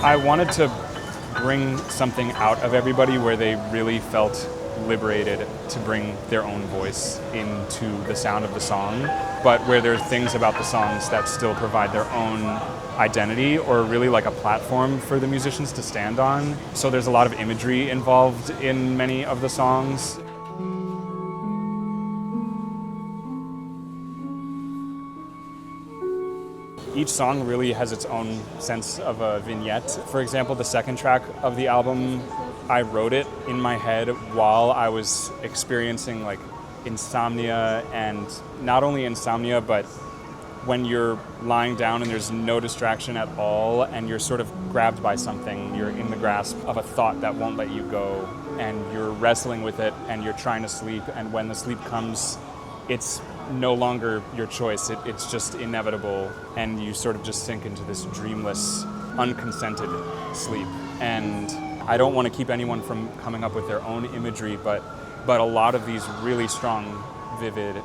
I wanted to bring something out of everybody where they really felt liberated to bring their own voice into the sound of the song, but where there are things about the songs that still provide their own identity or really like a platform for the musicians to stand on. So there's a lot of imagery involved in many of the songs. Each song really has its own sense of a vignette. For example, the second track of the album, I wrote it in my head while I was experiencing like insomnia, and not only insomnia, but when you're lying down and there's no distraction at all and you're sort of grabbed by something, you're in the grasp of a thought that won't let you go and you're wrestling with it and you're trying to sleep, and when the sleep comes, it's no longer your choice, it's just inevitable, and you sort of just sink into this dreamless, unconsented sleep. And I don't want to keep anyone from coming up with their own imagery, but a lot of these really strong, vivid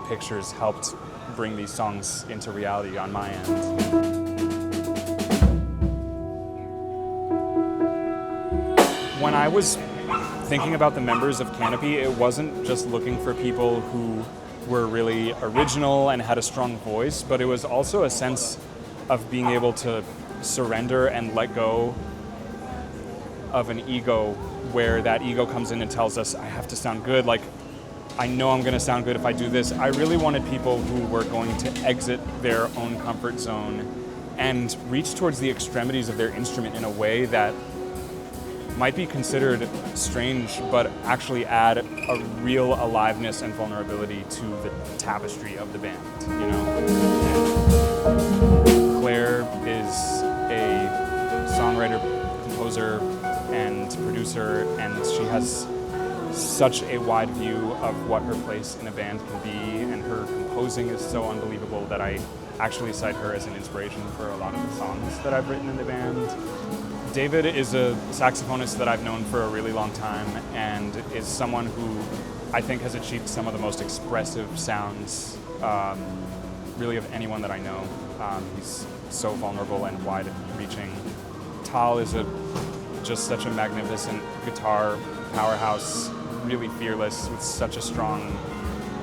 pictures helped bring these songs into reality on my end. When I was thinking about the members of Canopy, it wasn't just looking for people who were really original and had a strong voice, but it was also a sense of being able to surrender and let go of an ego, where that ego comes in and tells us, I have to sound good, like I know I'm going to sound good if I do this. I really wanted people who were going to exit their own comfort zone and reach towards the extremities of their instrument in a way that might be considered strange, but actually add a real aliveness and vulnerability to the tapestry of the band, you know? Claire is a songwriter, composer, and producer, and she has such a wide view of what her place in a band can be, and her composing is so unbelievable that I actually cite her as an inspiration for a lot of the songs that I've written in the band. David is a saxophonist that I've known for a really long time, and is someone who I think has achieved some of the most expressive sounds really of anyone that I know. He's so vulnerable and wide-reaching. Tal is just such a magnificent guitar powerhouse, really fearless, with such a strong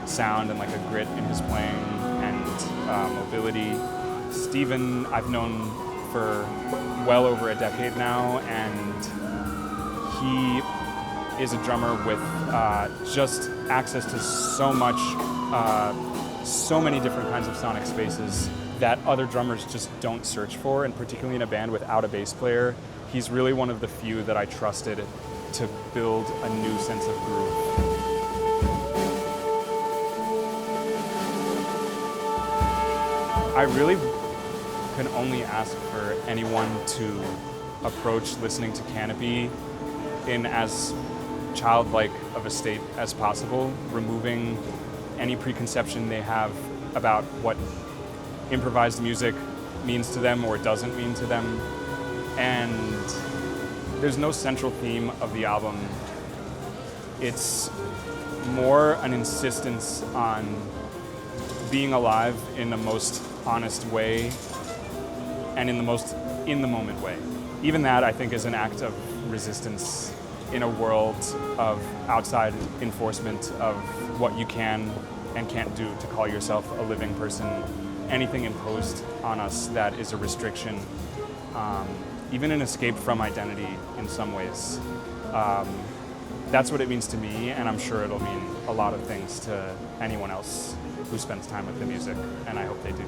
sound and like a grit in his playing and mobility. Steven I've known for well over a decade now, and he is a drummer with just access to so many different kinds of sonic spaces that other drummers just don't search for, and particularly in a band without a bass player, he's really one of the few that I trusted to build a new sense of groove. I really can only ask for anyone to approach listening to Canopy in as childlike of a state as possible, removing any preconception they have about what improvised music means to them or doesn't mean to them. And there's no central theme of the album. It's more an insistence on being alive in the most honest way and in the most in-the-moment way. Even that, I think, is an act of resistance in a world of outside enforcement of what you can and can't do to call yourself a living person. Anything imposed on us that is a restriction, even an escape from identity in some ways. That's what it means to me, and I'm sure it'll mean a lot of things to anyone else who spends time with the music, and I hope they do.